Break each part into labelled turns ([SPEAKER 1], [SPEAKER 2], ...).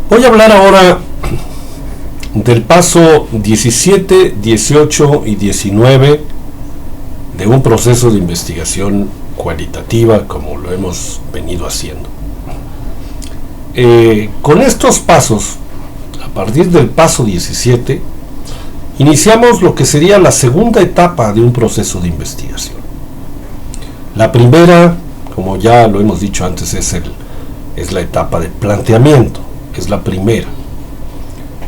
[SPEAKER 1] Voy a hablar ahora del paso 17, 18 y 19 de un proceso de investigación cualitativa como lo hemos venido haciendo. Con estos pasos, a partir del paso 17, iniciamos lo que sería la segunda etapa de un proceso de investigación. La primera, como ya lo hemos dicho antes, es la etapa de planteamiento, es la primera.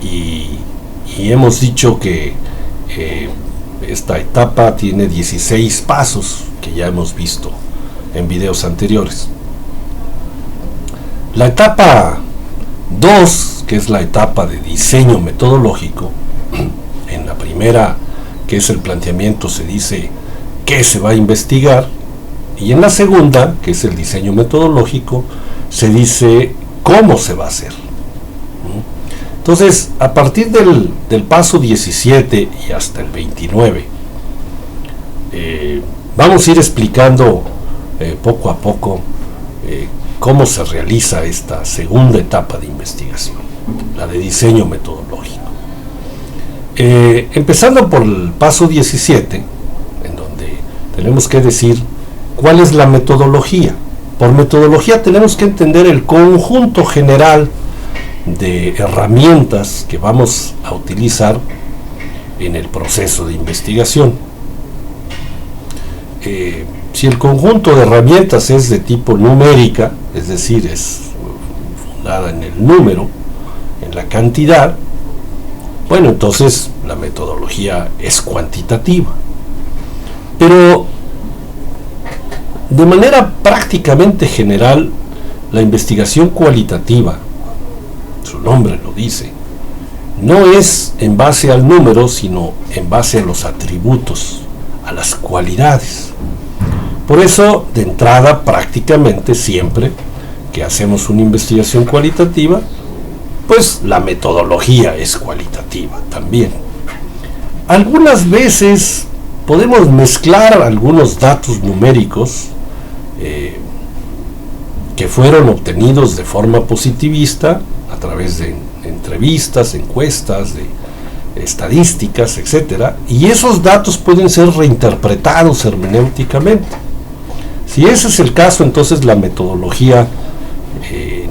[SPEAKER 1] Y hemos dicho que esta etapa tiene 16 pasos que ya hemos visto en videos anteriores. La etapa 2, que es la etapa de diseño metodológico, en la primera, que es el planteamiento, se dice qué se va a investigar, y en la segunda, que es el diseño metodológico, se dice cómo se va a hacer. Entonces, a partir del paso 17 y hasta el 29, vamos a ir explicando poco a poco cómo se realiza esta segunda etapa de investigación, la de diseño metodológico. Empezando por el paso 17, en donde tenemos que decir cuál es la metodología. Por metodología tenemos que entender el conjunto general de herramientas que vamos a utilizar en el proceso de investigación. Si el conjunto de herramientas es de tipo numérica, es decir, es fundada en el número, en la cantidad, bueno, entonces la metodología es cuantitativa. Pero de manera prácticamente general, la investigación cualitativa, su nombre lo dice, no es en base al número, sino en base a los atributos, a las cualidades. Por eso, de entrada, prácticamente siempre que hacemos una investigación cualitativa, pues la metodología es cualitativa también. Algunas veces podemos mezclar algunos datos numéricos que fueron obtenidos de forma positivista a través de entrevistas, encuestas, de estadísticas, etcétera, y esos datos pueden ser reinterpretados hermenéuticamente. Si ese es el caso, entonces la metodología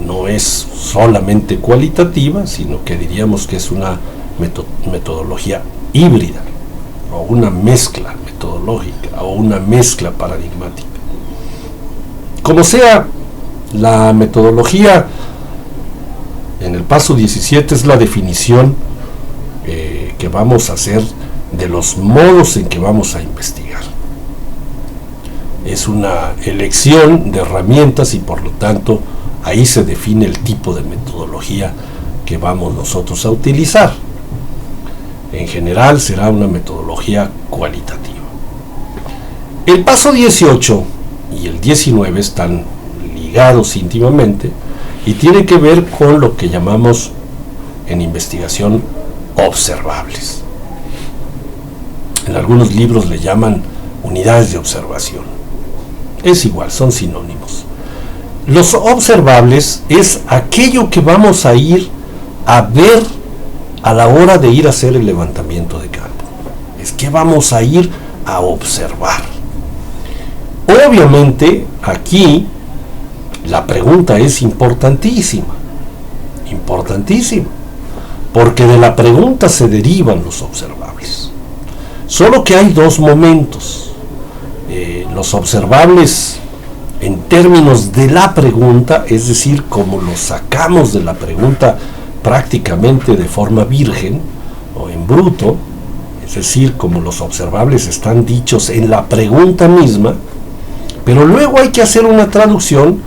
[SPEAKER 1] no es solamente cualitativa, sino que diríamos que es una metodología híbrida, o una mezcla metodológica, o una mezcla paradigmática. Como sea, la metodología en el paso 17 es la definición que vamos a hacer de los modos en que vamos a investigar. Es una elección de herramientas y por lo tanto ahí se define el tipo de metodología que vamos nosotros a utilizar. En general será una metodología cualitativa. El paso 18 y el 19 están ligados íntimamente y tiene que ver con lo que llamamos en investigación observables. En algunos libros le llaman unidades de observación. Es igual, son sinónimos. Los observables es aquello que vamos a ir a ver a la hora de ir a hacer el levantamiento de campo. Es que vamos a ir a observar. Obviamente, aquí la pregunta es importantísima, porque de la pregunta se derivan los observables. Solo que hay dos momentos. Los observables en términos de la pregunta, es decir, como los sacamos de la pregunta prácticamente de forma virgen o en bruto, es decir, como los observables están dichos en la pregunta misma, pero luego hay que hacer una traducción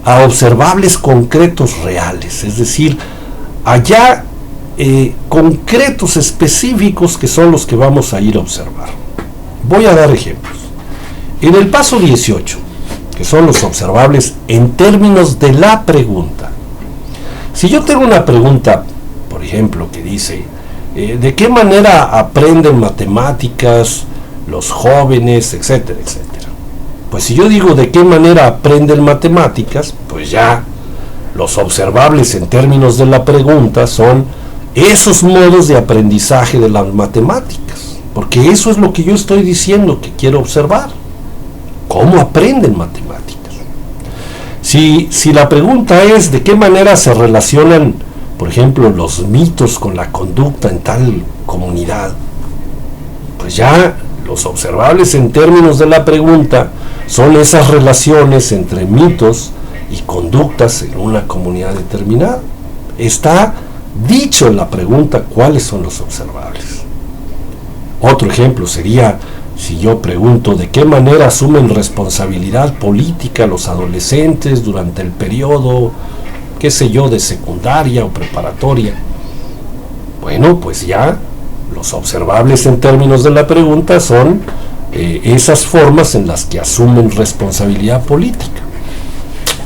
[SPEAKER 1] a observables concretos reales, es decir, allá concretos específicos que son los que vamos a ir a observar. Voy a dar ejemplos. En el paso 18, que son los observables en términos de la pregunta. Si yo tengo una pregunta, por ejemplo, que dice, ¿de qué manera aprenden matemáticas los jóvenes, etcétera, etcétera? Pues si yo digo de qué manera aprenden matemáticas, pues ya los observables en términos de la pregunta son esos modos de aprendizaje de las matemáticas, porque eso es lo que yo estoy diciendo que quiero observar. ¿Cómo aprenden matemáticas? Si la pregunta es de qué manera se relacionan, por ejemplo, los mitos con la conducta en tal comunidad, pues ya los observables en términos de la pregunta son esas relaciones entre mitos y conductas en una comunidad determinada. Está dicho en la pregunta cuáles son los observables. Otro ejemplo sería si yo pregunto de qué manera asumen responsabilidad política los adolescentes durante el periodo, qué sé yo, de secundaria o preparatoria. Bueno, pues ya los observables en términos de la pregunta son esas formas en las que asumen responsabilidad política.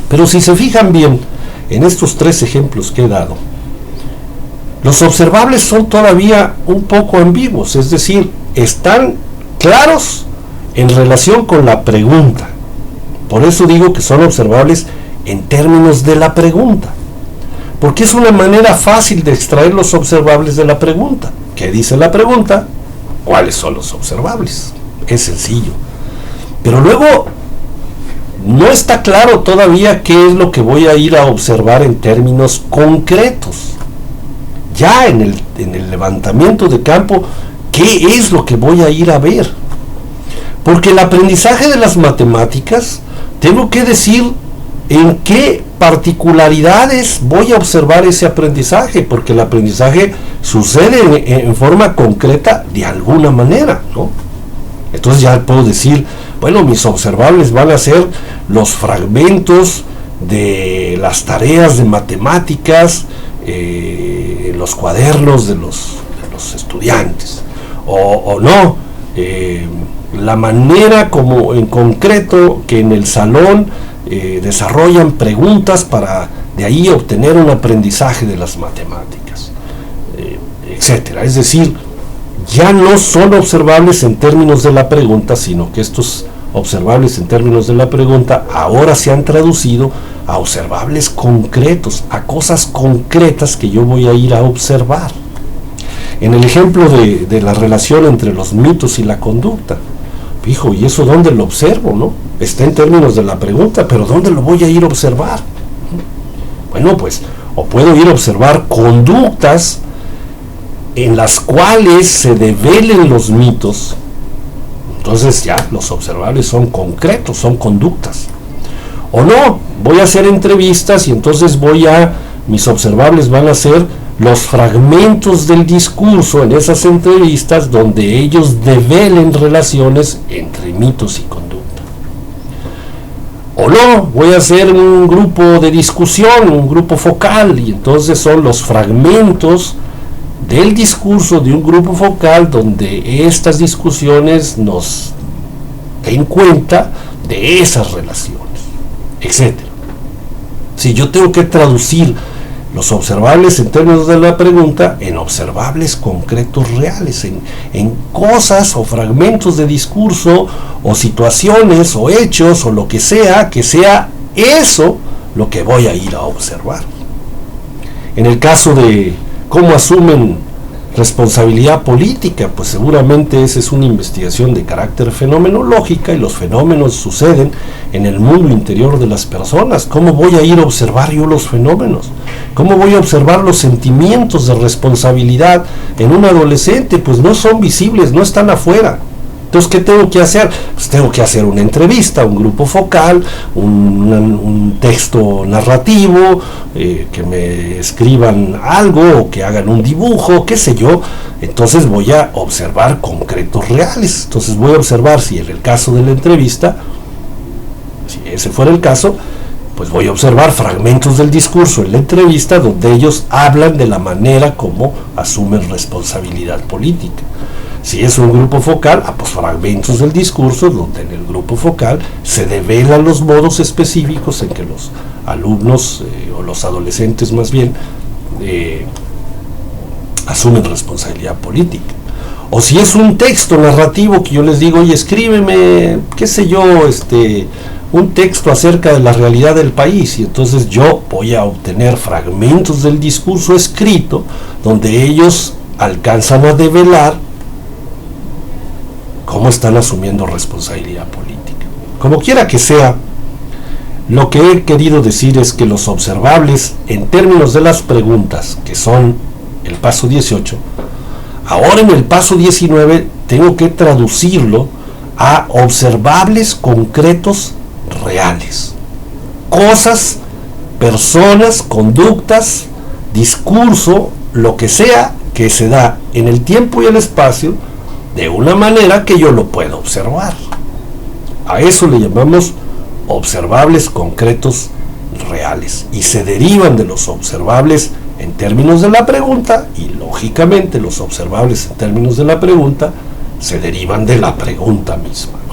[SPEAKER 1] Pero si se fijan bien en estos tres ejemplos que he dado, los observables son todavía un poco ambiguos, es decir, están claros en relación con la pregunta. Por eso digo que son observables en términos de la pregunta, porque es una manera fácil de extraer los observables de la pregunta. ¿Qué dice la pregunta? ¿Cuáles son los observables? Es sencillo. Pero luego no está claro todavía qué es lo que voy a ir a observar en términos concretos. Ya en el levantamiento de campo, ¿qué es lo que voy a ir a ver? Porque el aprendizaje de las matemáticas, tengo que decir en qué particularidades voy a observar ese aprendizaje, porque el aprendizaje sucede en forma concreta de alguna manera, ¿no? Entonces ya puedo decir, bueno, mis observables van a ser los fragmentos de las tareas de matemáticas en los cuadernos de los estudiantes, o no, la manera como en concreto que en el salón desarrollan preguntas para de ahí obtener un aprendizaje de las matemáticas, etcétera. Es decir, ya no son observables en términos de la pregunta, sino que estos observables en términos de la pregunta ahora se han traducido a observables concretos, a cosas concretas que yo voy a ir a observar. En el ejemplo de la relación entre los mitos y la conducta, fijo, ¿y eso dónde lo observo, no? Está en términos de la pregunta, pero ¿dónde lo voy a ir a observar? Bueno, pues, o puedo ir a observar conductas en las cuales se develen los mitos. Entonces ya los observables son concretos, son conductas. O no, voy a hacer entrevistas y entonces mis observables van a ser los fragmentos del discurso en esas entrevistas donde ellos develen relaciones entre mitos y conducta. O no, voy a hacer un grupo de discusión, un grupo focal, y entonces son los fragmentos del discurso de un grupo focal donde estas discusiones nos den cuenta de esas relaciones, etc. Si yo tengo que traducir los observables en términos de la pregunta en observables concretos reales, en cosas o fragmentos de discurso o situaciones o hechos o lo que sea eso lo que voy a ir a observar. En el caso de cómo asumen responsabilidad política, pues seguramente esa es una investigación de carácter fenomenológica y los fenómenos suceden en el mundo interior de las personas. ¿Cómo voy a ir a observar yo los fenómenos? ¿Cómo voy a observar los sentimientos de responsabilidad en un adolescente? Pues no son visibles, no están afuera. Entonces, ¿qué tengo que hacer? Pues tengo que hacer una entrevista, un grupo focal, un texto narrativo, que me escriban algo o que hagan un dibujo, qué sé yo. Entonces voy a observar concretos reales. Entonces voy a observar si en el caso de la entrevista, si ese fuera el caso, pues voy a observar fragmentos del discurso en la entrevista donde ellos hablan de la manera como asumen responsabilidad política. Si es un grupo focal, pues fragmentos del discurso donde en el grupo focal se develan los modos específicos en que los alumnos o los adolescentes más bien asumen responsabilidad política. O si es un texto narrativo que yo les digo, oye, escríbeme, qué sé yo, un texto acerca de la realidad del país, y entonces yo voy a obtener fragmentos del discurso escrito donde ellos alcanzan a develar cómo están asumiendo responsabilidad política. Como quiera que sea, lo que he querido decir es que los observables en términos de las preguntas, que son el paso 18, ahora en el paso 19 tengo que traducirlo a observables concretos reales. Cosas, personas, conductas, discurso, lo que sea que se da en el tiempo y el espacio de una manera que yo lo pueda observar. A eso le llamamos observables concretos reales, y se derivan de los observables en términos de la pregunta, y lógicamente los observables en términos de la pregunta se derivan de la pregunta misma.